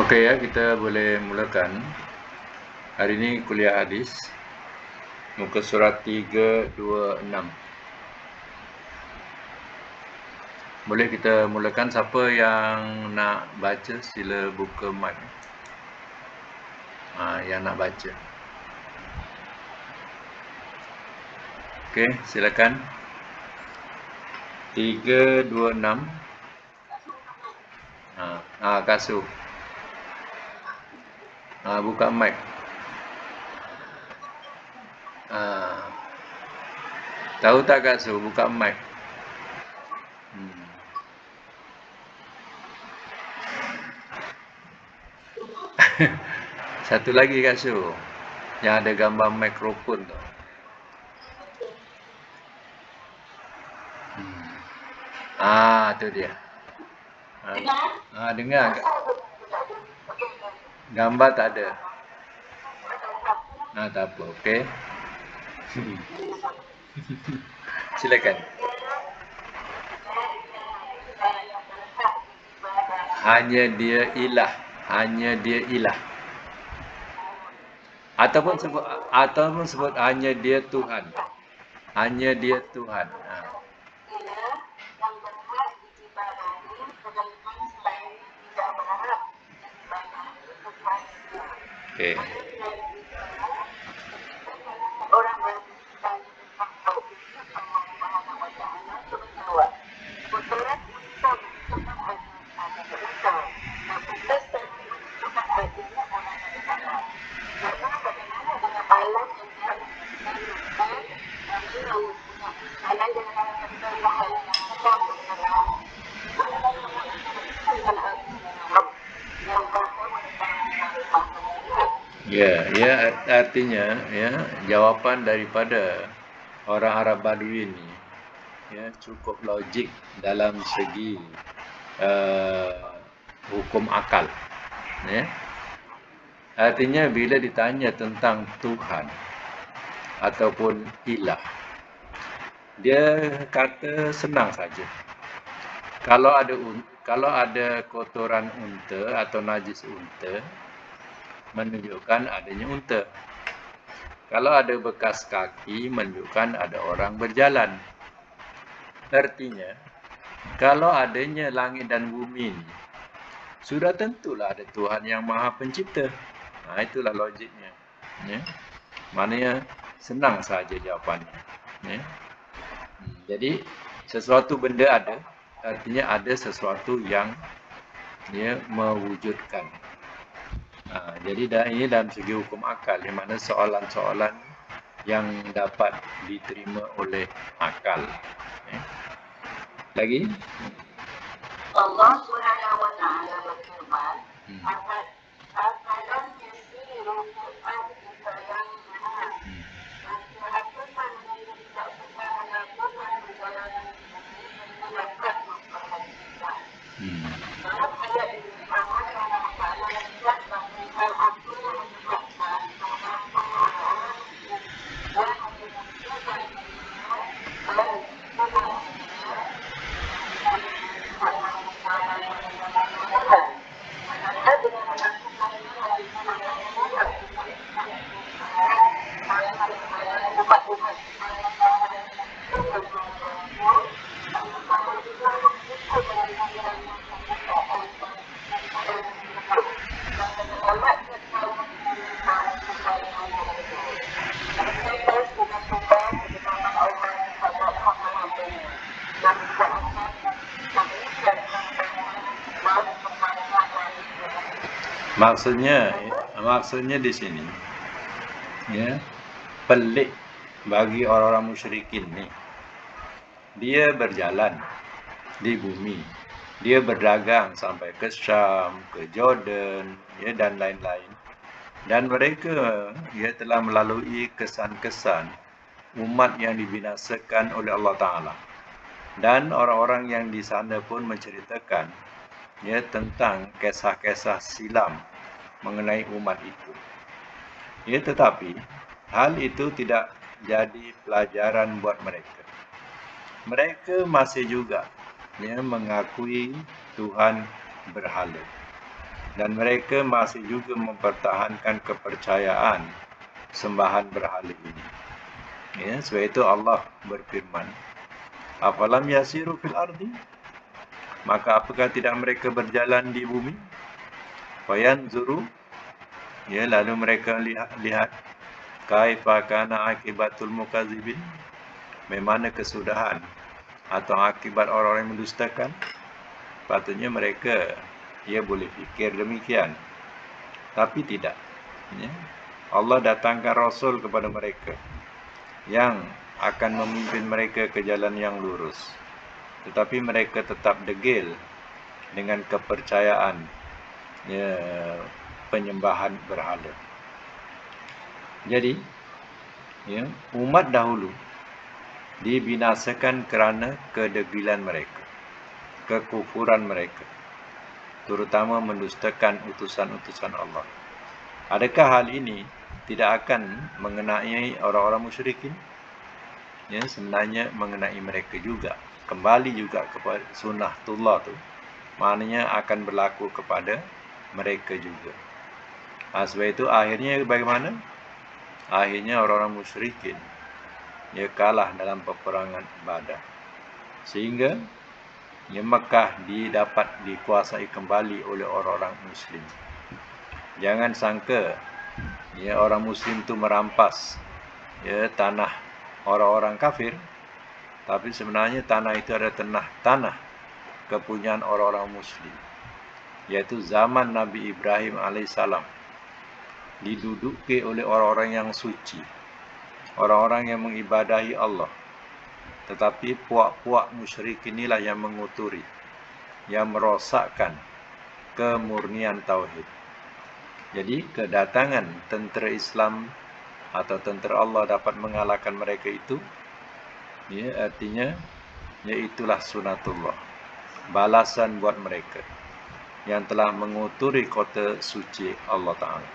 Okey ya, kita boleh mulakan. Hari ini kuliah hadis, muka surat 326. Boleh kita mulakan. Siapa yang nak baca sila buka mic. Yang nak baca. Okey, silakan. 326. Kasuh. Buka mic. Tahu tak Kasuh? Buka mic. Satu lagi Kasuh, yang ada gambar mikrofon tu. Tu dia. Dengar. Gambar tak ada. Tak apa, okey. Silakan. Hanya dia ilah. Hanya dia ilah. Ataupun sebut hanya dia Tuhan. Hanya dia Tuhan. Okey. Ya, artinya jawapan daripada orang Arab Badui ni cukup logik dalam segi hukum akal. Artinya bila ditanya tentang Tuhan ataupun ilah, dia kata senang saja. Kalau ada kotoran unta atau najis unta, menunjukkan adanya unta. Kalau ada bekas kaki, menunjukkan ada orang berjalan. Artinya, kalau adanya langit dan bumi ini, sudah tentulah ada Tuhan yang Maha Pencipta. Itulah logiknya. Maknanya senang saja jawapannya. Jadi, sesuatu benda ada, artinya ada sesuatu yang mewujudkan. Jadi ini dalam segi hukum akal, di mana soalan-soalan yang dapat diterima oleh akal. Lagi? Allah Subhanahu wa taala berfirman, "Afalam yasiru fil ardi Maksudnya di sini pelik bagi orang-orang musyrikin ni. Dia berjalan di bumi, dia berdagang sampai ke Syam, ke Jordan, dan lain-lain. Dan mereka telah melalui kesan-kesan umat yang dibinasakan oleh Allah Ta'ala. Dan orang-orang yang di sana pun menceritakan tentang kisah-kisah silam mengenai umat itu. Tetapi hal itu tidak jadi pelajaran buat mereka. Mereka masih juga mengakui Tuhan berhala. dan mereka masih juga mempertahankan kepercayaan sembahan berhala ini. Ya, sebab itu Allah berfirman, afalam yasiru fil ardi, maka apakah tidak mereka berjalan di bumi, fayanzuru, ya, lalu mereka lihat kaifa kana akibatul mukadzibin, bagaimana kesudahan atau akibat orang-orang yang mendustakan. Patutnya mereka boleh fikir demikian, tapi tidak, ya. Allah datangkan Rasul kepada mereka yang akan memimpin mereka ke jalan yang lurus, tetapi mereka tetap degil dengan kepercayaan, ya, penyembahan berhala. Jadi, ya, umat dahulu dibinasakan kerana kedegilan mereka, kekufuran mereka, terutama mendustakan utusan-utusan Allah. Adakah hal ini tidak akan mengenai orang-orang musyrikin? Ya, sebenarnya mengenai mereka juga. Kembali juga kepada sunnatullah tu, maknanya akan berlaku kepada mereka juga. Sebab itu akhirnya bagaimana? Akhirnya orang-orang musyrikin kalah dalam peperangan Badar, sehingga Mekah didapat dikuasai kembali oleh orang-orang Muslim. Jangan sangka orang Muslim tu merampas tanah orang-orang kafir, tapi sebenarnya tanah itu adalah tanah kepunyaan orang-orang Muslim, yaitu zaman Nabi Ibrahim alaihissalam diduduki oleh orang-orang yang suci, orang-orang yang mengibadahi Allah. Tetapi puak-puak musyrik inilah yang menguturi, yang merosakkan kemurnian tauhid. Jadi kedatangan tentera Islam atau tentera Allah dapat mengalahkan mereka itu, artinya itulah sunatullah, balasan buat mereka yang telah menguturi kota suci Allah Ta'ala.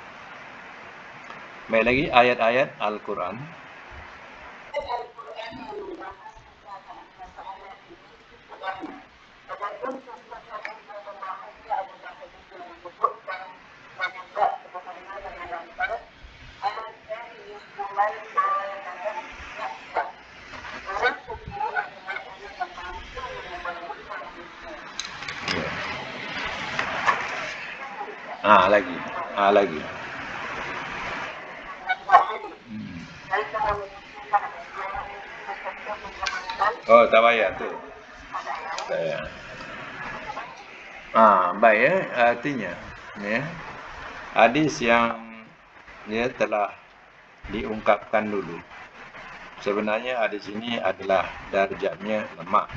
Baik, lagi ayat-ayat Al-Quran. Lagi. Oh, tak payah tu. Baik, artinya hadis yang telah diungkapkan dulu, sebenarnya hadis ini adalah darjatnya lemah.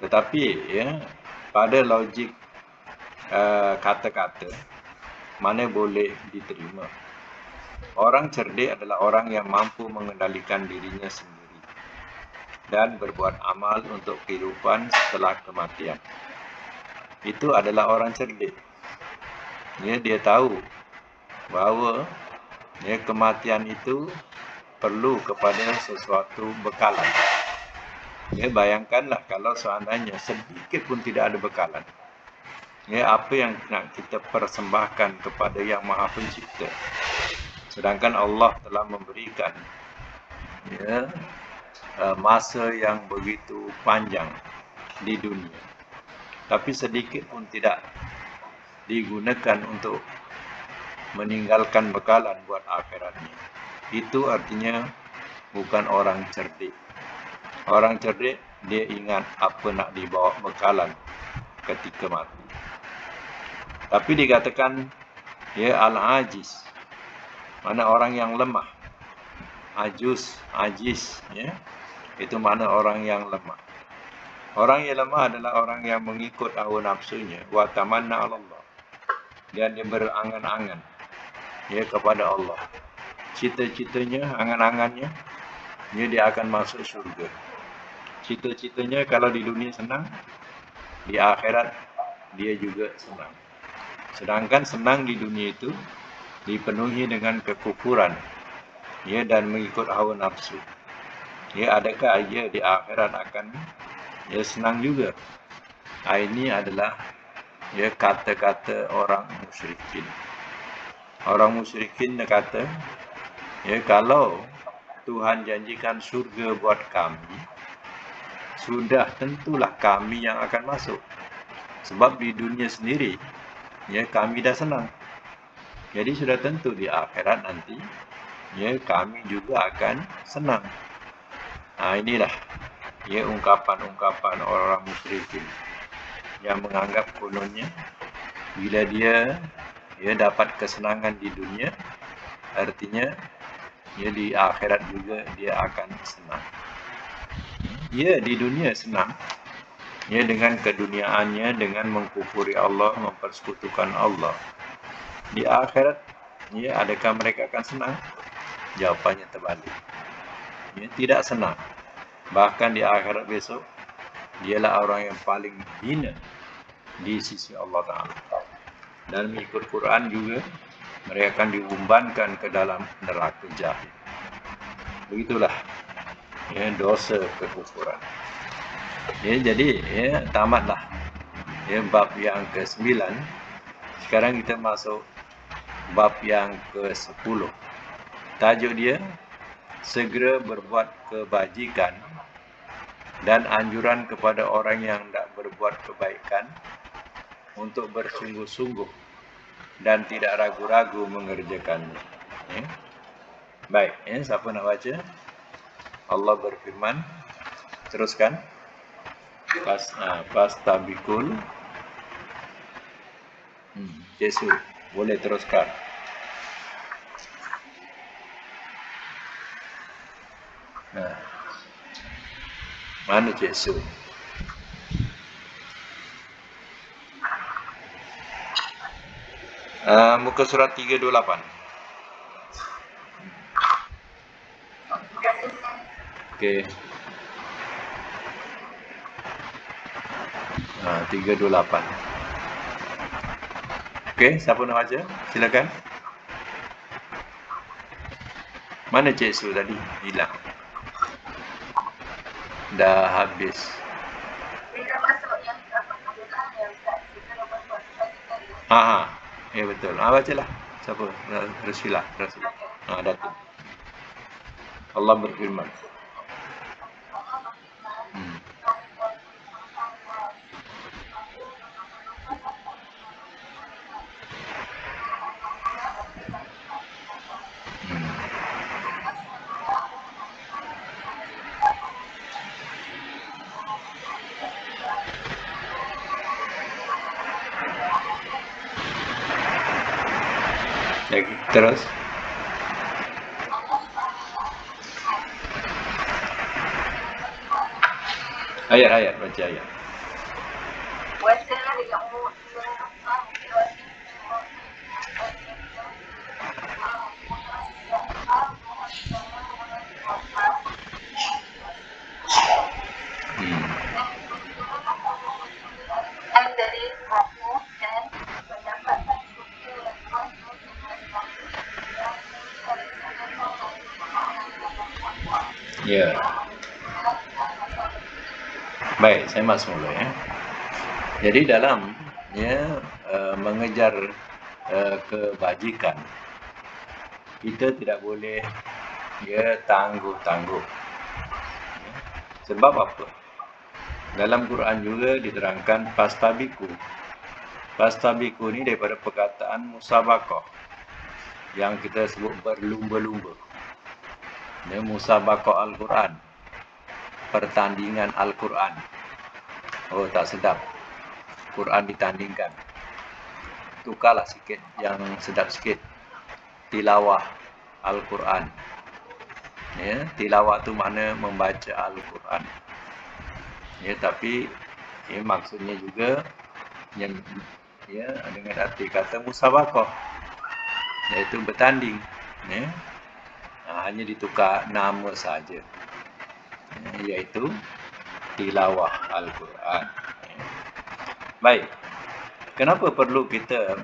Tetapi pada logik kata-kata, mana boleh diterima. Orang cerdik adalah orang yang mampu mengendalikan dirinya sendiri dan berbuat amal untuk kehidupan setelah kematian. Itu adalah orang cerdik. Dia tahu bahawa kematian itu perlu kepada sesuatu bekalan. Bayangkanlah kalau seandainya sedikit pun tidak ada bekalan. Apa yang nak kita persembahkan kepada Yang Maha Pencipta, sedangkan Allah telah memberikan masa yang begitu panjang di dunia, tapi sedikit pun tidak digunakan untuk meninggalkan bekalan buat akhiratnya. Itu artinya bukan orang cerdik. Orang cerdik, dia ingat apa nak dibawa bekalan ketika mati. Tapi dikatakan al-ajiz, mana orang yang lemah. Ajiz, itu mana orang yang lemah. Orang yang lemah adalah orang yang mengikut hawa nafsunya, wa tamanna 'ala Allah, dan dia berangan-angan kepada Allah. Cita-citanya, angan-angannya, dia akan masuk syurga. Cita-citanya kalau di dunia senang, di akhirat dia juga senang. Sedangkan senang di dunia itu dipenuhi dengan kekufuran, dan mengikut hawa nafsu. Adakah ia di akhirat akan senang juga? Ini adalah ya kata-kata orang musyrikin. Orang musyrikin dia kata, ya kalau Tuhan janjikan surga buat kami, sudah tentulah kami yang akan masuk. Sebab di dunia sendiri, ya kami dah senang. Jadi sudah tentu di akhirat nanti, ya kami juga akan senang. Inilah ya ungkapan-ungkapan orang musyrikin yang menganggap kononnya bila dia dapat kesenangan di dunia, artinya ya di akhirat juga dia akan senang. Ya di dunia senang, ya dengan keduniaannya, dengan mengkufuri Allah, mempersekutukan Allah. Di akhirat, ya adakah mereka akan senang? Jawapannya terbalik. Ya, tidak senang. Bahkan di akhirat besok, dialah orang yang paling hina di sisi Allah Ta'ala. Dan mengikut Quran juga, mereka akan diumbankan ke dalam neraka jahim. Begitulah ya, dosa kekufuran. Ya, jadi ya, tamatlah ya, bab yang ke-9. Sekarang kita masuk bab yang ke-10. Tajuk dia, segera berbuat kebajikan dan anjuran kepada orang yang tidak berbuat kebaikan untuk bersungguh-sungguh dan tidak ragu-ragu mengerjakannya. Ya. Baik, ya, siapa nak baca? Allah berfirman, teruskan. Pastabikul. Yesus, boleh teruskan. Mana Yesus? Muka surat 328. Okey. 328. Okey, siapa nak baca? Silakan. Mana Cik Su tadi? Hilang. Dah habis. Bila masuk yang kemudian yang kita berbuat kebajikan. Ya betul. Bacalah. Siapa? Rasilah. Datuk. Allah berfirman. Terus. Ayat, baca ayat. Ya. Baik, saya masuk dulu ya. Jadi dalam mengejar kebajikan, kita tidak boleh tangguh-tangguh. Sebab apa? Dalam Quran juga diterangkan pastabiku. Pastabiku ni daripada perkataan musabaqah yang kita sebut berlumba-lumba. Musabaqah Al-Quran, pertandingan Al-Quran. Oh, tak sedap. Quran ditandingkan. Tukarlah sikit yang sedap sikit. Tilawah Al-Quran. Ya, tilawah tu makna membaca Al-Quran. Ya, tapi maksudnya juga yang dengan arti kata musabaqah, iaitu bertanding. Ya. Hanya ditukar nama saja, iaitu tilawah Al-Quran. Baik, kenapa perlu kita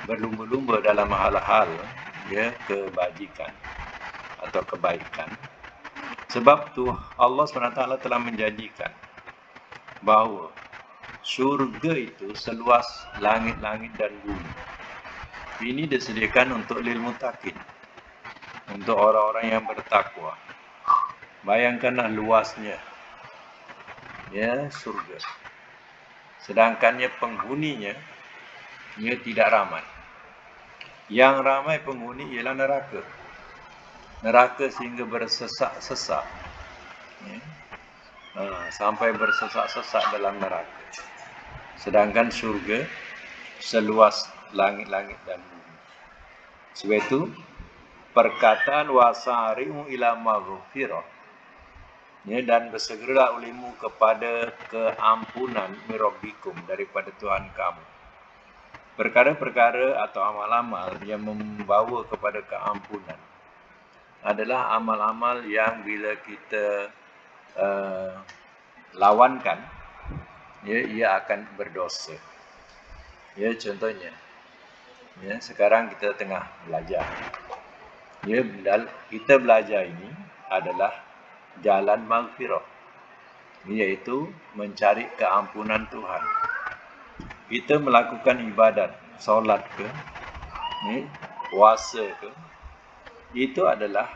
berlumba-lumba dalam hal-hal kebajikan atau kebaikan? Sebab tu Allah SWT telah menjanjikan bahawa Syurga itu seluas langit-langit dan bumi. Ini disediakan untuk lil muttaqin, untuk orang-orang yang bertakwa. Bayangkanlah luasnya, ya, surga. Sedangkannya penghuninya, ia tidak ramai. Yang ramai penghuni ialah neraka. Neraka sehingga bersesak-sesak, ya. Sampai bersesak-sesak dalam neraka. Sedangkan surga seluas langit-langit dan bumi. Sebab itu perkataan wasari'u ila maghfirah, ya, dan bersegeralah olehmu kepada keampunan mirabbikum, daripada Tuhan kamu. Perkara-perkara atau amal-amal yang membawa kepada keampunan adalah amal-amal yang bila kita lawankan, ya, ia akan berdosa. Ya, contohnya, ya, sekarang kita tengah belajar. Ya, kita belajar ini adalah jalan maghfirah, iaitu mencari keampunan Tuhan. Kita melakukan ibadat, solat ke, ya, puasa ke, itu adalah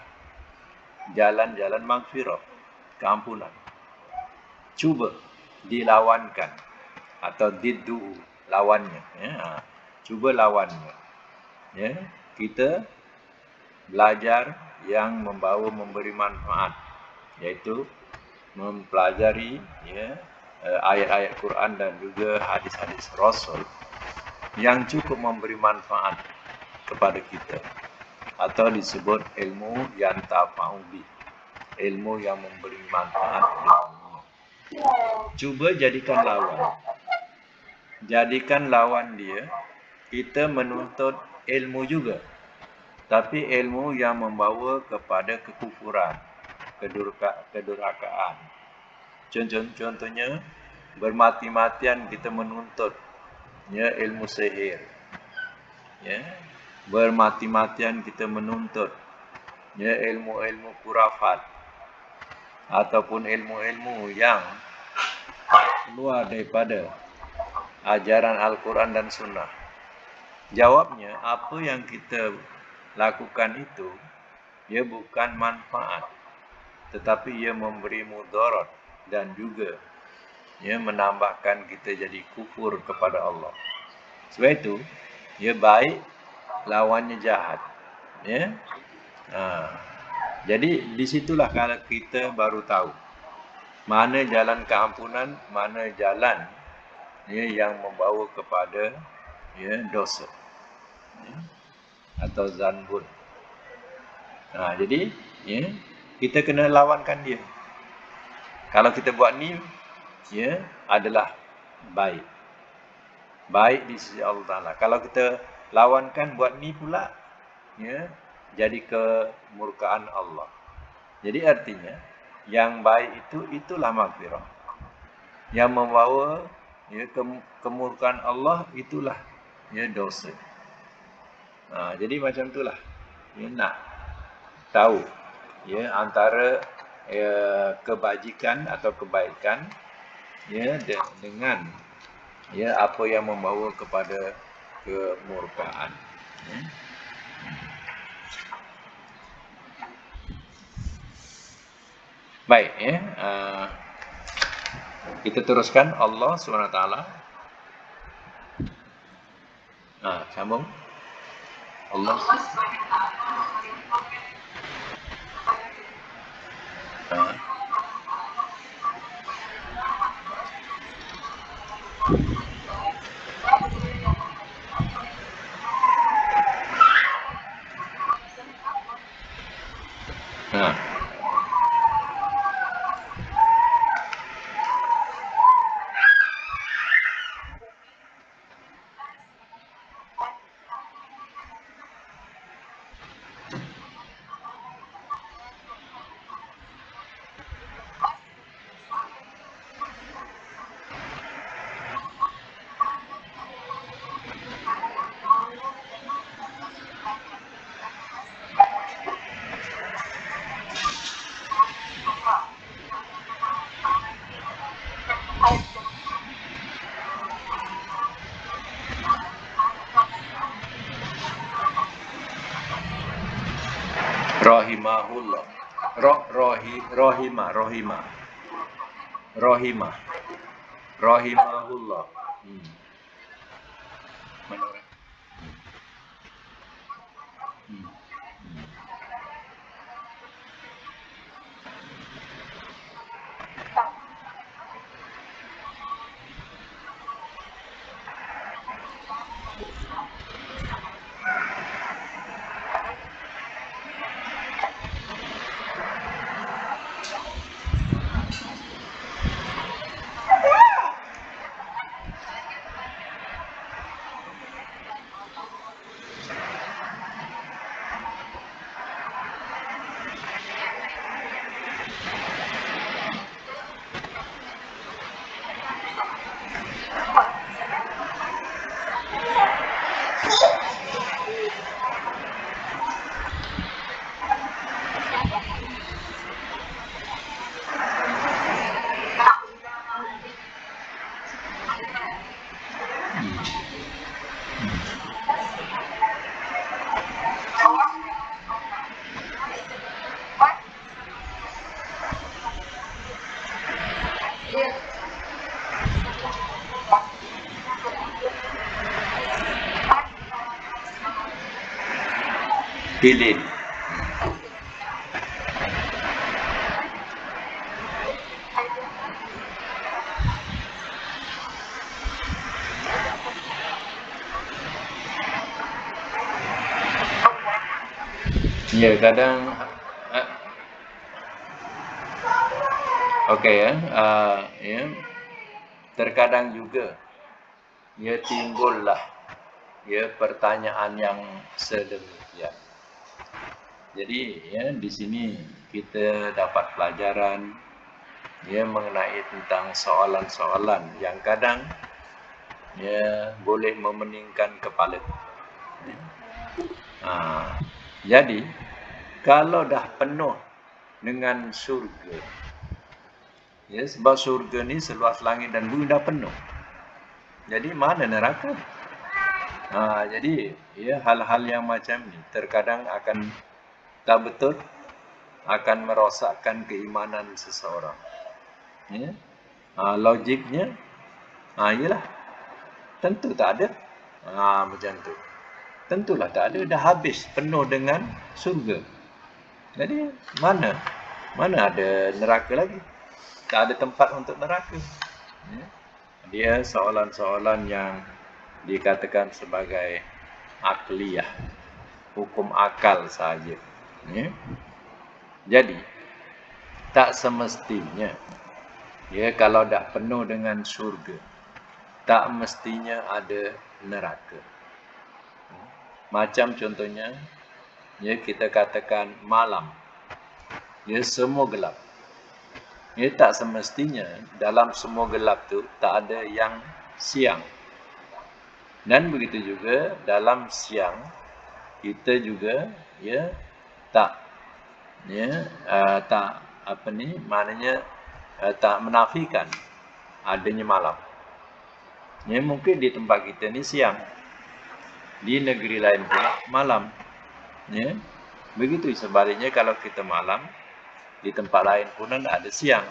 jalan-jalan maghfirah, keampunan. Cuba dilawankan, atau diddu, lawannya, ya. Cuba lawannya, ya. Kita belajar yang memberi manfaat, iaitu mempelajari, ya, ayat-ayat Quran dan juga hadis-hadis Rasul yang cukup memberi manfaat kepada kita, atau disebut ilmu yang tafa'u bi, ilmu yang memberi manfaat. Cuba jadikan lawan dia. Kita menuntut ilmu juga, tapi ilmu yang membawa kepada kekufuran, kedurhakaan. Contohnya, bermati-matian kita menuntut, ya, ilmu sihir, ya. Bermati-matian kita menuntut, ya, ilmu-ilmu kurafat, ataupun ilmu-ilmu yang keluar daripada ajaran Al-Quran dan Sunnah. Jawabnya, apa yang kita lakukan itu, ia bukan manfaat, tetapi ia memberi mudarat dan juga, ia menambahkan kita jadi kufur kepada Allah. Sebab itu, ia baik, lawannya jahat, ya. Jadi disitulah kalau kita baru tahu mana jalan keampunan, mana jalan, ya, yang membawa kepada, ya, dosa, ya, atau zanbun. Jadi, ya, kita kena lawankan dia. Kalau kita buat ni, ya, adalah baik di sisi Allah Ta'ala. Kalau kita lawankan buat ni pula, ya, jadi kemurkaan Allah. Jadi artinya, yang baik itulah maghfirah. Yang membawa, ya, kemurkaan Allah, itulah, ya, dosa. Jadi macam itulah, ya, nak tahu, ya, antara, ya, kebajikan atau kebaikan, ya, dengan, ya, apa yang membawa kepada kemurkaan, ya. Baik, ya. Kita teruskan. Allah SWT. Sambung. Allah. Rohimah. Rahimahullah. Mana orang? Hmm. Pilih. Ya, kadang okey ya. Ya. Terkadang juga ya timbullah ya pertanyaan yang sedemikian. Jadi ya di sini kita dapat pelajaran ya mengenai tentang soalan-soalan yang kadang ya boleh memeningkan kepala. Jadi kalau dah penuh dengan surga, ya sebab surga ni seluas langit dan bumi dah penuh. Jadi mana neraka? Jadi ya hal-hal yang macam ni terkadang akan tak betul, akan merosakkan keimanan seseorang. Ya. Logiknya ialah tentu tak ada. Macam tu. Tentulah tak ada, dah habis penuh dengan surga. Jadi mana ada neraka lagi? Tak ada tempat untuk neraka. Ya. Dia soalan-soalan yang dikatakan sebagai akliyah, hukum akal saja. Ya. Jadi tak semestinya ya kalau dah penuh dengan surga, tak mestinya ada neraka. Macam contohnya ya kita katakan malam, ya semua gelap. Ya tak semestinya dalam semua gelap tu tak ada yang siang. Dan begitu juga dalam siang kita juga ya tak maknanya tak menafikan adanya malam. Ya mungkin di tempat kita ni siang, di negeri lain pula malam. Ya. Begitu sebaliknya kalau kita malam, di tempat lain pun ada siang.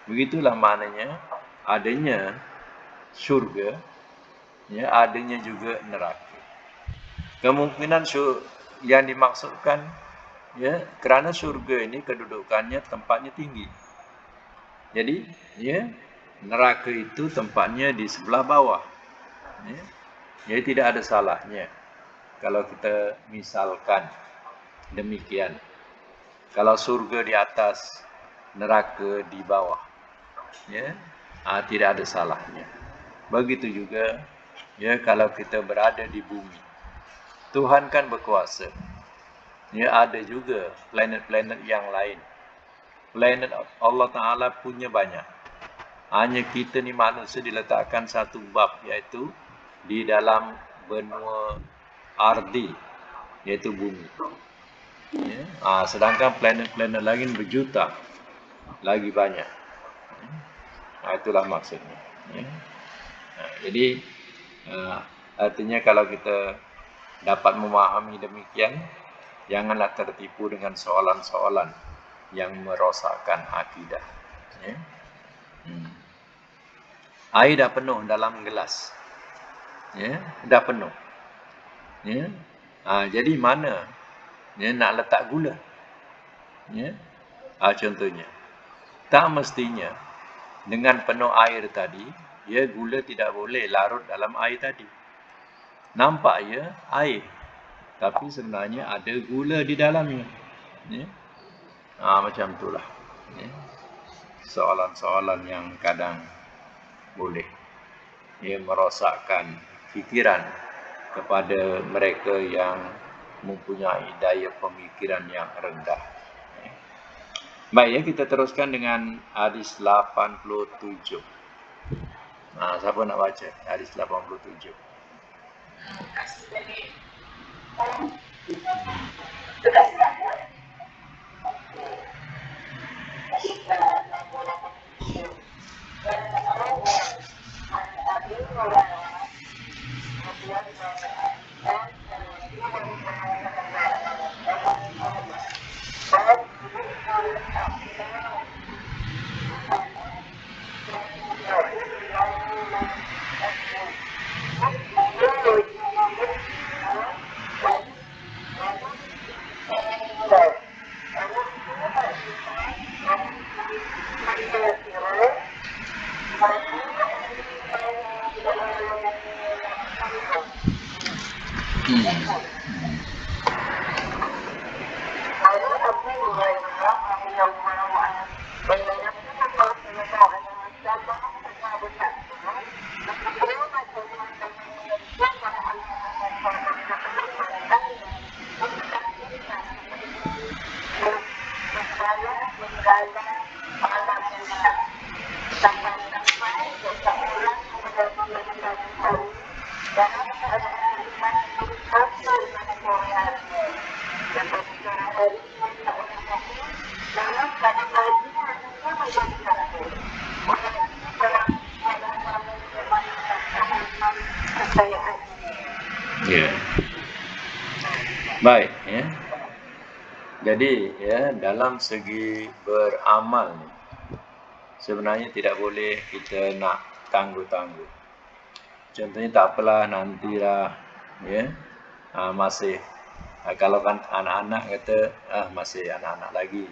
Begitulah maknanya adanya syurga, ya adanya juga neraka. Kemungkinan yang dimaksudkan ya kerana syurga ini kedudukannya tempatnya tinggi. Jadi ya neraka itu tempatnya di sebelah bawah. Ya. Jadi tidak ada salahnya kalau kita misalkan demikian. Kalau surga di atas, neraka di bawah. Ya. Tidak ada salahnya. Begitu juga ya kalau kita berada di bumi. Tuhan kan berkuasa. Ya ada juga planet-planet yang lain. Planet Allah Ta'ala punya banyak. Hanya kita ni manusia diletakkan satu bab, iaitu di dalam benua ardi, iaitu bumi. Ya. Sedangkan planet-planet lain berjuta, lagi banyak. Itulah maksudnya. Ya. Jadi artinya kalau kita dapat memahami demikian, Janganlah tertipu dengan soalan-soalan yang merosakkan akidah. Ya. Air dah penuh dalam gelas. Ya, dah penuh. Ya. Jadi mana nak letak gula? Ya. Contohnya, tak mestinya dengan penuh air tadi, gula tidak boleh larut dalam air tadi. Nampak air, tapi sebenarnya ada gula di dalamnya. Ya. Macam itulah. Ya. Soalan-soalan yang kadang boleh merosakkan fikiran kepada mereka yang mempunyai daya pemikiran yang rendah. Baik, kita teruskan dengan hadis 87. Siapa nak baca hadis 87? Baik, Jadi dalam segi beramal ni, sebenarnya tidak boleh kita nak tangguh-tangguh. Contohnya tak apalah, nantilah masih kalau kan anak-anak kata masih anak-anak lagi.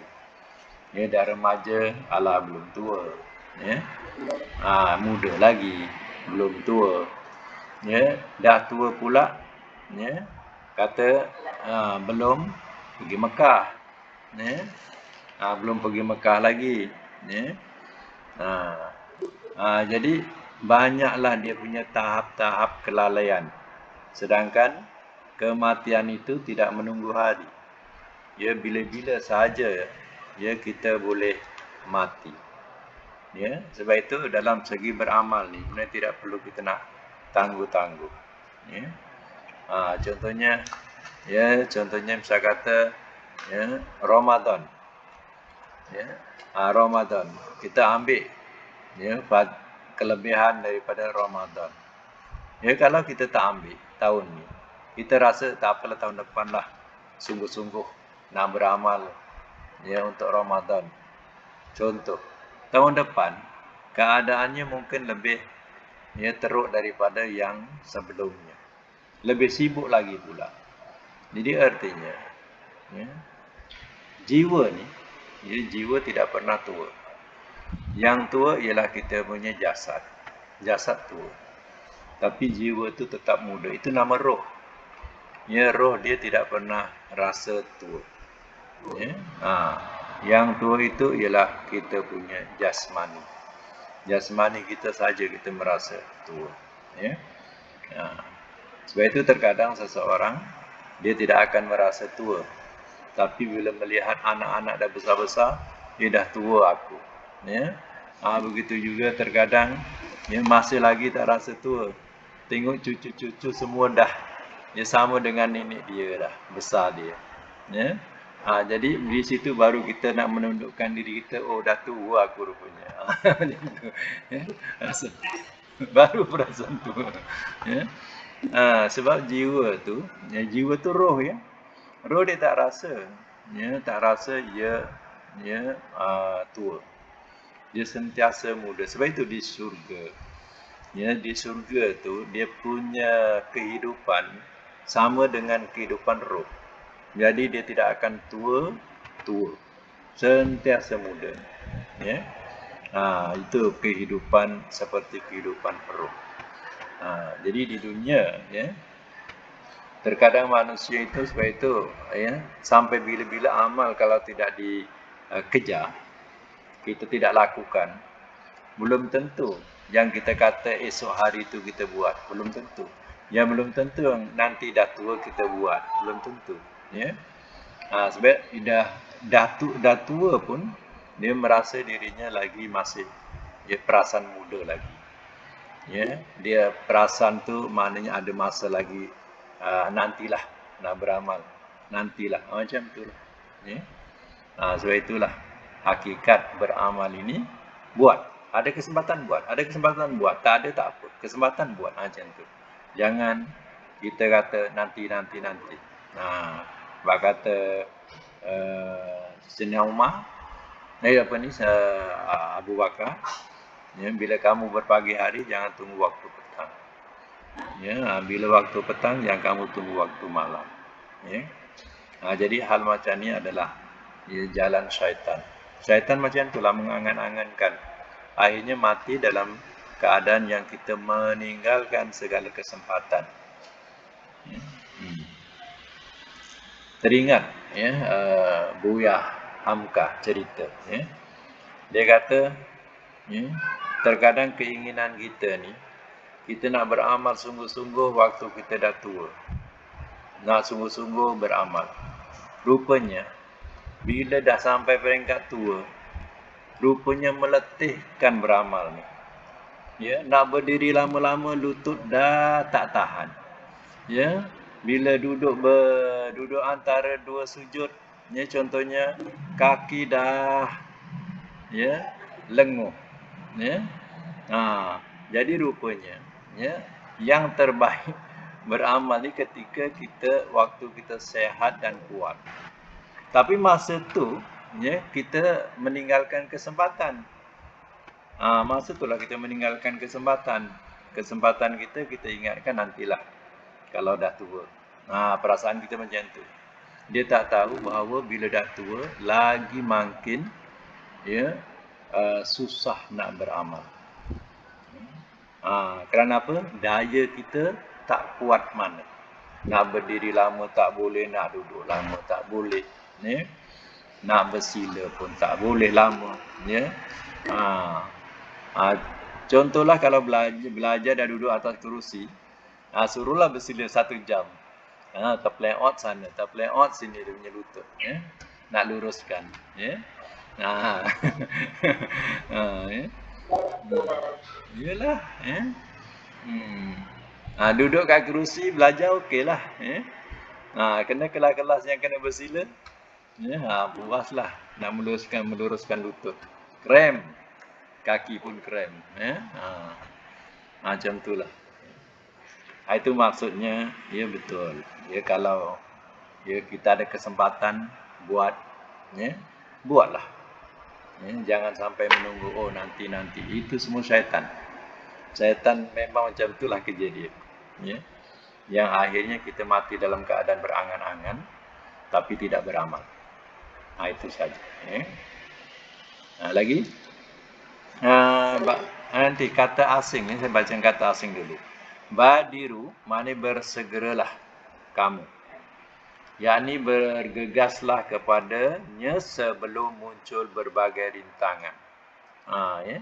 Dah remaja, belum tua. Muda lagi, belum tua. Dah tua pula, kata belum pergi Mekah. Belum pergi Mekah lagi. Jadi banyaklah dia punya tahap-tahap kelalaian. Sedangkan kematian itu tidak menunggu hari. Bila-bila sahaja kita boleh mati. Sebab itu dalam segi beramal ni sebenarnya tidak perlu kita nak tangguh-tangguh. Contohnya misal kata Ramadan. Ramadan kita ambil kelebihan daripada Ramadan. Kalau kita tak ambil tahun ni, kita rasa tak apalah, tahun depan lah sungguh-sungguh nak beramal untuk Ramadan. Contoh, tahun depan keadaannya mungkin lebih teruk daripada yang sebelumnya. Lebih sibuk lagi pula. Jadi artinya jiwa ni, jiwa tidak pernah tua. Yang tua ialah kita punya jasad. Jasad tua. Tapi jiwa tu tetap muda. Itu nama roh. Roh dia tidak pernah rasa tua. Yang tua itu ialah kita punya jasmani. Jasmani kita saja kita merasa tua. Sebab itu terkadang seseorang dia tidak akan merasa tua. Tapi bila melihat anak-anak dah besar-besar, dia dah tua aku. Begitu juga terkadang masih lagi tak rasa tua. Tengok cucu-cucu semua dah sama dengan nenek dia dah, besar dia. Jadi di situ baru kita nak menundukkan diri kita, dah tua aku rupanya. Baru perasaan tua. Sebab jiwa tu roh Roh dia tak rasa. Ya, tak rasa tua. Dia sentiasa muda. Sebab itu di surga. Ya, di surga tu dia punya kehidupan sama dengan kehidupan roh. Jadi dia tidak akan tua. Sentiasa muda. Ya. Itu kehidupan seperti kehidupan roh. Jadi di dunia, ya, terkadang manusia itu sebab itu, ya, sampai bila-bila amal kalau tidak dikejar, kita tidak lakukan, belum tentu yang kita kata esok hari itu kita buat, belum tentu. Yang belum tentu nanti dah tua kita buat, belum tentu. Ya, sebab dah tua pun dia merasa dirinya lagi masih perasan muda lagi. Ya, dia perasan tu maknanya ada masa lagi, nantilah nak beramal, nantilah macam tu lah. Ya. Sebab itulah hakikat beramal ini buat. Ada kesempatan buat, tak ada tak apa. Kesempatan buat macam tu. Jangan kita kata nanti. Sebab kata Sayyidina Umar, Abu Bakar, ya, bila kamu berpagi hari jangan tunggu waktu petang. Ya, bila waktu petang jangan kamu tunggu waktu malam. Ya. Jadi hal macam ni adalah jalan syaitan. Syaitan macam itulah mengangan-angankan. Akhirnya mati dalam keadaan yang kita meninggalkan segala kesempatan. Ya. Teringat, ya, Buya Hamka cerita. Ya. Dia kata, ya, terkadang keinginan kita ni, kita nak beramal sungguh-sungguh waktu kita dah tua. Nak sungguh-sungguh beramal. Rupanya, bila dah sampai peringkat tua, rupanya meletihkan beramal ni. Ya, nak berdiri lama-lama lutut dah tak tahan. Ya, bila duduk antara dua sujud, ya, contohnya kaki dah lenguh. Ya. Jadi rupanya, ya, yang terbaik beramal ni ketika waktu kita sehat dan kuat. Tapi masa tu, ya, kita meninggalkan kesempatan. Masa itulah kita meninggalkan kesempatan. Kesempatan kita ingatkan nantilah kalau dah tua. Perasaan kita macam tu. Dia tak tahu bahawa bila dah tua lagi makin, ya, susah nak beramal. Kerana apa? Daya kita tak kuat mana. Nak berdiri lama tak boleh, nak duduk lama tak boleh. Ya? Nak bersila pun tak boleh lama. Ya? Contohlah kalau belajar dah duduk atas kerusi, suruhlah bersila 1 jam. Terpleot sana, terpleot sini dia punya lutut. Ya? Nak luruskan. Ya? Ya? Yalah. Ya? Duduk kat kerusi belajar okeylah. Ya? Kena kelas-kelas yang kena bersila, ya, puaslah nak meluruskan lutut. Krem. Kaki pun krem. Ya? Macam itulah. Itu maksudnya, ya, betul. Ya, kalau kita ada kesempatan buat, ya, buatlah. Ya, jangan sampai menunggu nanti. Itu semua syaitan. Syaitan memang macam itulah kejadian. Ya. Yang akhirnya kita mati dalam keadaan berangan-angan tapi tidak beramal. Itu saja. Ya. Lagi? Nanti kata asing ni, saya baca kata asing dulu. Badiru maknanya bersegeralah kamu. Yakni bergegaslah kepadanya sebelum muncul berbagai rintangan. Ya.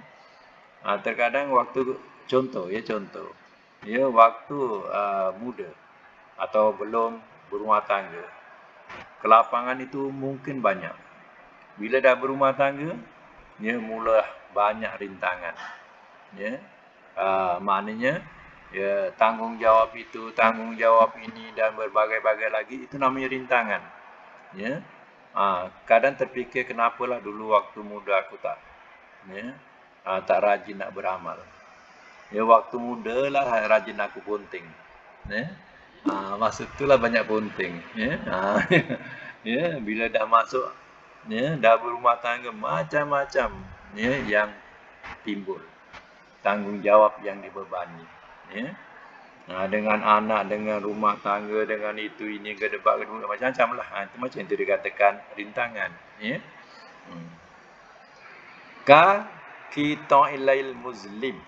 Terkadang waktu contoh. Ya, waktu muda atau belum berumah tangga, kelapangan itu mungkin banyak. Bila dah berumah tangga, ya, mula banyak rintangan. Ya, maknanya, ya, tanggungjawab itu, tanggungjawab ini dan berbagai-bagai lagi, itu namanya rintangan. Ya, kadang terfikir kenapalah dulu waktu muda aku tak rajin nak beramal. Ya, waktu muda lah rajin aku bunting. Ya? Maksud itulah banyak bunting. Ya, ya, bila dah masuk, ya, dah berumah tangga macam-macam, ya, yang timbul. Tanggungjawab yang dibebani. Ya. Dengan anak, dengan rumah tangga, dengan itu, ini, gedebak, macam-macam lah. Itu macam itu dikatakan rintangan. Ya. Ka kita ilail muslim.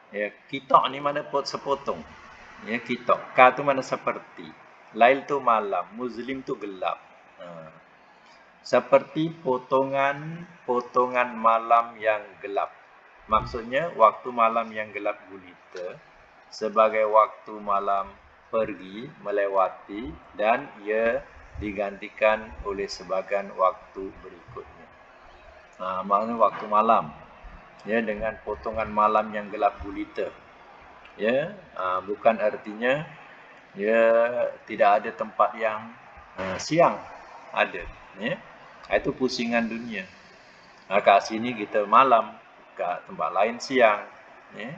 Ya, kita ni mana sepotong. Ya, kita. Ka tu mana seperti. Lail tu malam, muslim tu gelap. Seperti potongan malam yang gelap. Maksudnya waktu malam yang gelap gulita sebagai waktu malam pergi, melewati, dan ia digantikan oleh sebagian waktu berikutnya. Maknanya waktu malam, ya, dengan potongan malam yang gelap gulita. Ya, bukan artinya ya tidak ada tempat yang siang ada. Ya, itu pusingan dunia. Kat sini kita malam, kat tempat lain siang. Ya.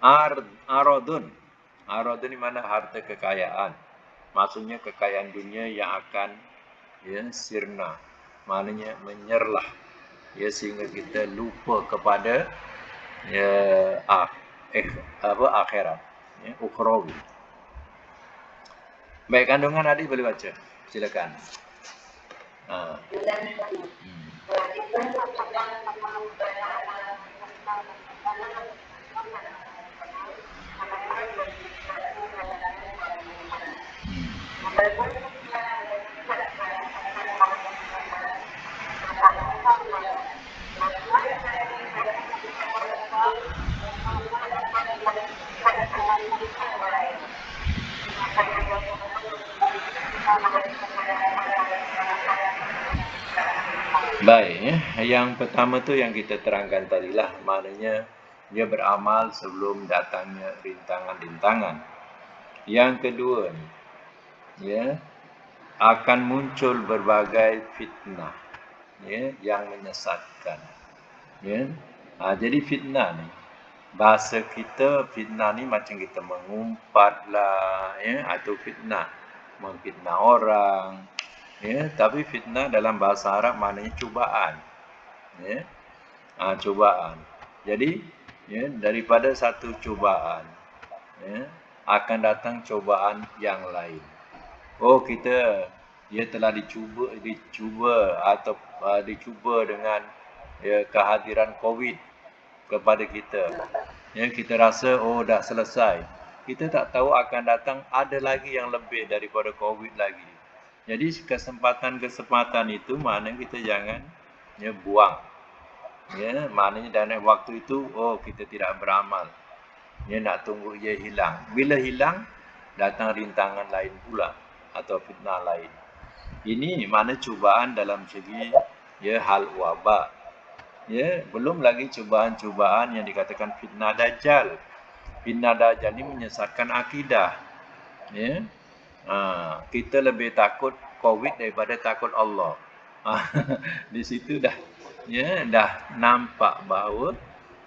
Aradun ni mana harta kekayaan. Maksudnya kekayaan dunia yang akan, ya, sirna. Maknanya menyerlah. Ya, sehingga kita lupa kepada, ya, akhirat. Ya, ukhrawi. Baik, kandungan adik boleh baca. Silakan. Baik, ya. Yang pertama tu yang kita terangkan tadilah, maknanya dia beramal sebelum datangnya rintangan-rintangan. Yang kedua, ya, akan muncul berbagai fitnah, ya, yang menyesatkan. Ya. Jadi fitnah ni, bahasa kita fitnah ni macam kita mengumpat lah, ya, atau fitnah, memfitnah orang. Ya, tapi fitnah dalam bahasa Arab maknanya cubaan. Ya. Cubaan. Jadi, ya, daripada satu cubaan, ya, akan datang cubaan yang lain. Kita telah dicuba atau dicuba dengan, ya, kehadiran COVID kepada kita. Ya, kita rasa dah selesai. Kita tak tahu akan datang ada lagi yang lebih daripada COVID lagi. Jadi kesempatan itu maknanya kita jangan, ya, buang. Ya, maknanya dalam waktu itu kita tidak beramal. Ya, nak tunggu ia hilang. Bila hilang, datang rintangan lain pula atau fitnah lain. Ini mana cubaan dalam segi, ya, hal wabak. Ya, belum lagi cubaan-cubaan yang dikatakan fitnah dajjal. Fitnah dajjal ini menyesatkan akidah. Ya. Kita lebih takut COVID daripada takut Allah. Di situ dah nampak bahawa,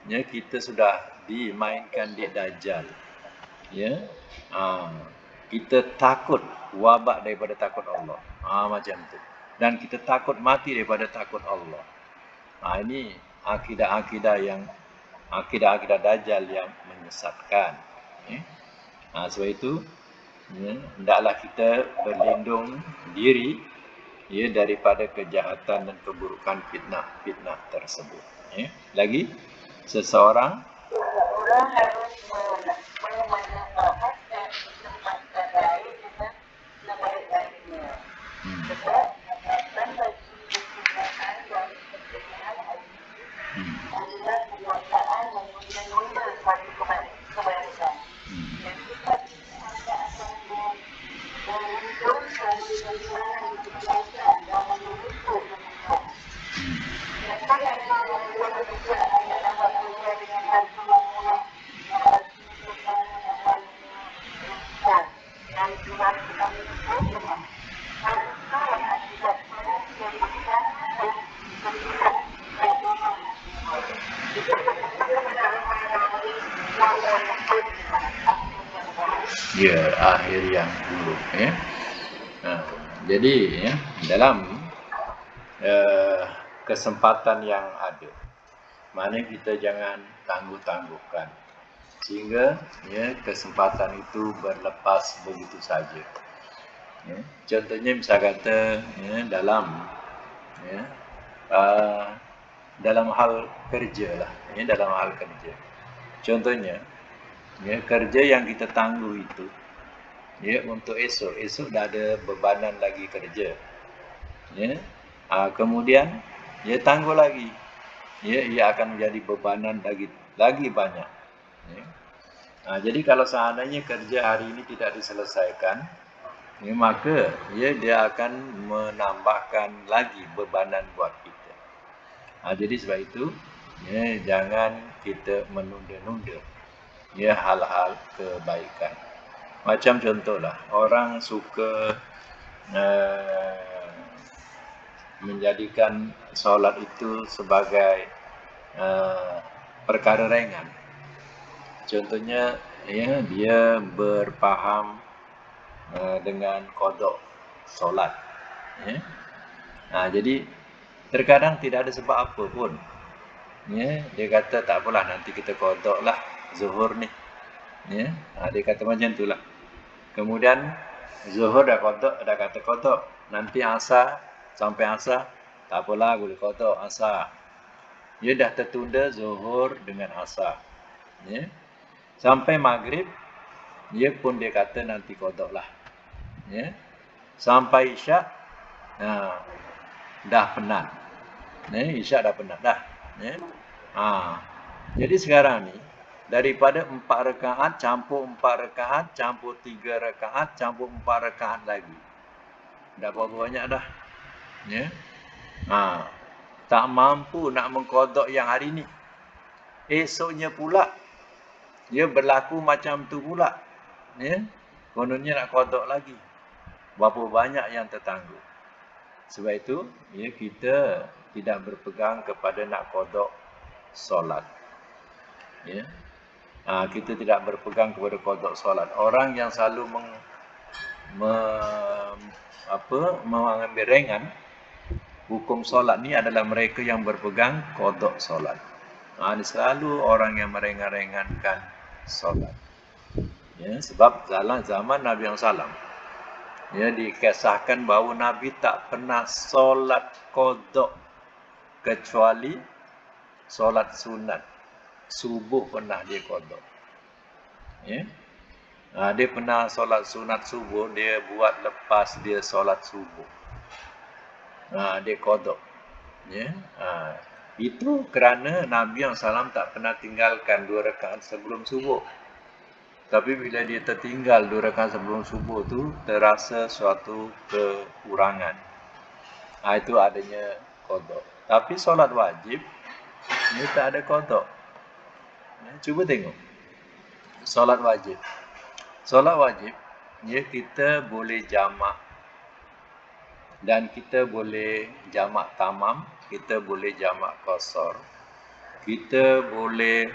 ya, kita sudah dimainkan di dajjal. Ya. Kita takut wabak daripada takut Allah. Macam tu. Dan kita takut mati daripada takut Allah. Ini akidah-akidah dajjal yang menyesatkan. Ya. Sebab itu, ya, hendaklah kita berlindung diri, ya, daripada kejahatan dan keburukan fitnah tersebut. Ya. Lagi seseorang harus memanfaatkan kesempatan lain dengan sebaik-baiknya. Sebab kesempatan bagi kegunaan dan kepentingan adalah penguasaan yang menunda suatu kebaikan. Dan sifat anda akan beruntung selalu berjalan di kebaikan dan menuntut kebenaran. Dan saya akan membuat pekerjaan yang dapat bekerja dengan hati yang murah, yang hati kebenaran yang beruntung, dan juga kita menuntut haruslah akibat saya dari kesalahan dan kesalahan perjuangan. Jika kita benar-benar yang menuntut Ya, akhir yang buruk. Ya. Jadi ya, dalam kesempatan yang ada, mana kita jangan tangguh-tangguhkan sehingga ya, kesempatan itu berlepas begitu saja. Ya. Contohnya misal kata ya, ya, dalam hal kerja lah, ya, dalam hal kerja. Contohnya ya, kerja yang kita tangguh itu ya untuk esok dah ada bebanan lagi kerja. Ya. Kemudian ia tangguh lagi. Ya, ia akan menjadi bebanan lagi banyak. Ya. Jadi kalau seandainya kerja hari ini tidak diselesaikan, ya, maka ya, dia akan menambahkan lagi bebanan buat kita. Jadi sebab itu ya, jangan kita menunda-nunda ya hal-hal kebaikan. Macam contohlah, orang suka menjadikan solat itu sebagai perkara ringan. Contohnya ya, dia berfaham dengan kodok solat. Ya. Jadi terkadang tidak ada sebab apa pun. Ya, dia kata tak apalah, nanti kita kodok lah zuhur ni. Ya. Dia kata macam itulah. Kemudian zuhur dah kata kodok. Nanti asar, sampai asar, tak apalah boleh kodok asar. Dia dah tertunda zuhur dengan asar. Ya. Sampai maghrib, dia kata nanti kodok lah. Ya. Sampai isyak, dah penat. Isyak dah penat dah. Ya. Jadi sekarang ni, daripada 4 rakaat, campur 4 rakaat, campur 3 rakaat, campur 4 rakaat lagi. Dah berapa banyak dah. Ya. Tak mampu nak mengkodok yang hari ni. Esoknya pula, dia berlaku macam tu pula. Ya. Kononnya nak kodok lagi. Berapa banyak yang tertangguh. Sebab itu, ya, kita tidak berpegang kepada nak kodok solat. Ya. Kita tidak berpegang kepada kodok solat. Orang yang selalu mengambil ringan hukum solat ni adalah mereka yang berpegang kodok solat. Ini selalu orang yang meringan-ringankan solat. Ya, sebab zaman Nabi SAW, ya, dikisahkan bahawa Nabi tak pernah solat kodok kecuali solat sunat. Subuh pernah dia kodok. Ya. Dia pernah solat sunat subuh, dia buat lepas dia solat subuh. Dia kodok. Ya. Itu kerana Nabi SAW tak pernah tinggalkan 2 rakaat sebelum subuh. Tapi bila dia tertinggal 2 rakaat sebelum subuh tu, terasa suatu kekurangan. Itu adanya kodok. Tapi solat wajib, dia tak ada kodok. Cuba tengok. Solat wajib. Solat wajib, ya, kita boleh jamak. Dan kita boleh jamak tamam, kita boleh jamak qasar. Kita boleh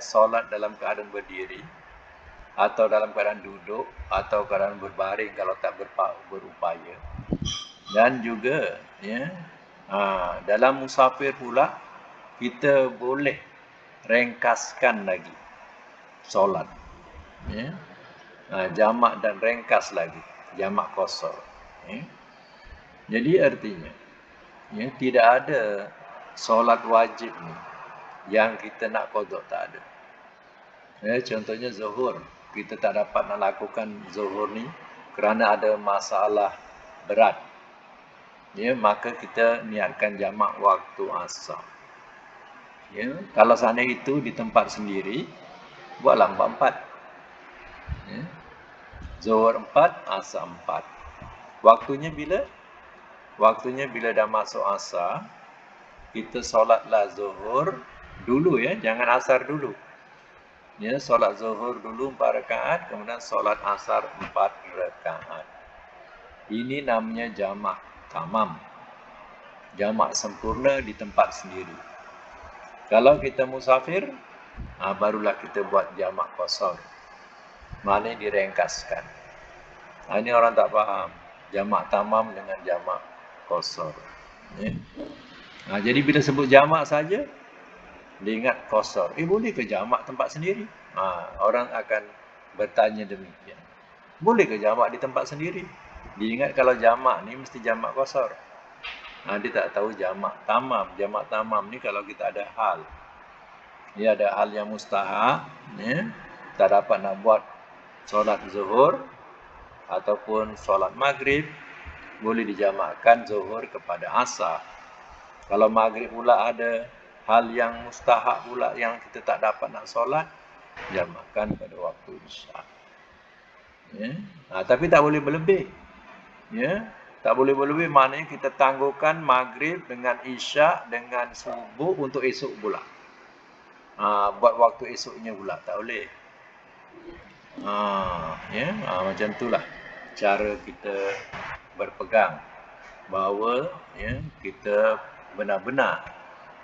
solat dalam keadaan berdiri, atau dalam keadaan duduk, atau keadaan berbaring kalau tak berupaya. Dan juga ya, dalam musafir pula, kita boleh ringkaskan lagi solat. Ya. Jamak dan ringkas lagi, jamak qasar. Ya. Jadi artinya, ya, tidak ada solat wajib ni yang kita nak kodok, tak ada. Ya, contohnya zuhur, kita tak dapat nak lakukan zuhur ni kerana ada masalah berat. Ya, maka kita niatkan jamak waktu asar. Ya, kalau seandainya itu di tempat sendiri, buatlah 4-4. Ya. Zuhur 4, asar 4. Waktunya bila? Waktunya bila dah masuk asar, kita solatlah zuhur dulu, ya, jangan asar dulu. Ya, solat zuhur dulu 4 rakaat, kemudian solat asar 4 rakaat. Ini namanya jamak tamam. Jamak sempurna di tempat sendiri. Kalau kita musafir, barulah kita buat jamak qasar. Maknanya direngkaskan. Ini orang tak faham. Jamak tamam dengan jamak qasar. Ya. Jadi bila sebut jamak saja, dia ingat qasar. Boleh ke jamak tempat sendiri? Orang akan bertanya demikian. Boleh ke jamak di tempat sendiri? Dia ingat kalau jamak ni mesti jamak qasar. Dia tak tahu jamak tamam. Jamak tamam ni kalau kita ada hal. Dia ada hal yang mustahak, ya, tak dapat nak buat solat zuhur ataupun solat maghrib, boleh dijamakkan zuhur kepada asar. Kalau maghrib pula ada hal yang mustahak pula yang kita tak dapat nak solat, jamakkan pada waktu isya. Ya. Tapi tak boleh berlebih. Ya. Tak boleh berlebih maknanya kita tangguhkan maghrib dengan isya dengan subuh untuk esok pula. Buat waktu esoknya pula tak boleh. Macam itulah cara kita berpegang bahawa kita benar-benar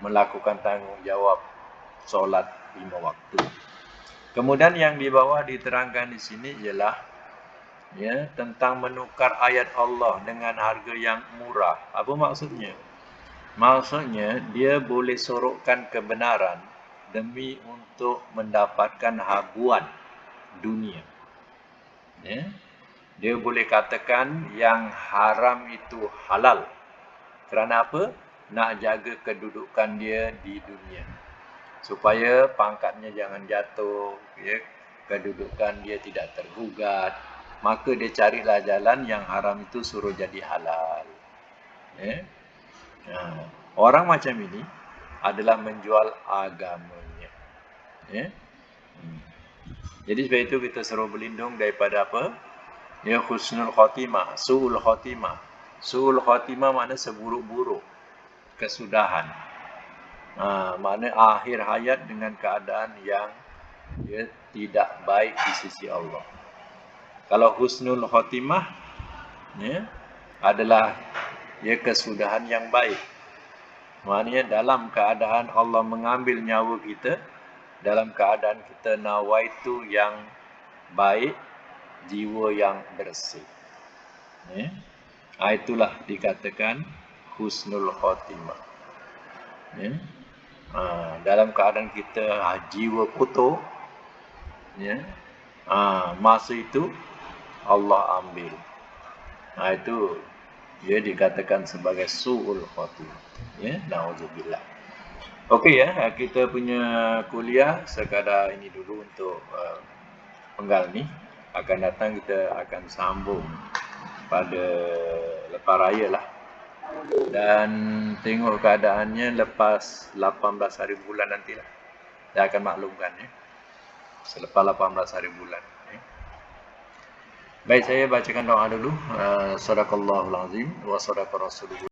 melakukan tanggungjawab solat 5 waktu. Kemudian yang di bawah diterangkan di sini ialah tentang menukar ayat Allah dengan harga yang murah. Apa maksudnya? Maksudnya dia boleh sorokkan kebenaran demi untuk mendapatkan habuan dunia. Dia boleh katakan yang haram itu halal. Kerana apa? Nak jaga kedudukan dia di dunia. Supaya pangkatnya jangan jatuh, kedudukan dia tidak tergugat. Maka dia carilah jalan yang haram itu suruh jadi halal. Orang macam ini adalah menjual agamanya. Jadi sebab itu kita suruh berlindung daripada apa? Husnul khotimah, su'ul khotimah. Su'ul khotimah makna seburuk-buruk kesudahan. Makna akhir hayat dengan keadaan yang tidak baik di sisi Allah. Kalau husnul khotimah adalah kesudahan yang baik. Maknanya dalam keadaan Allah mengambil nyawa kita, dalam keadaan kita nawaitu yang baik, jiwa yang bersih. Itulah dikatakan husnul khotimah. Dalam keadaan kita jiwa kotor, masa itu Allah ambil. Itu dia dikatakan sebagai su'ul khotimah. Na'udzubillah. Okey kita punya kuliah sekadar ini dulu untuk penggal ni. Akan datang kita akan sambung pada lepas raya lah. Dan tengok keadaannya lepas 18 hari bulan nantilah. Saya akan maklumkan selepas 18 hari bulan. Baik, saya bacakan doa dulu. Sadaqallahul azim wa sadaqa rasulullah.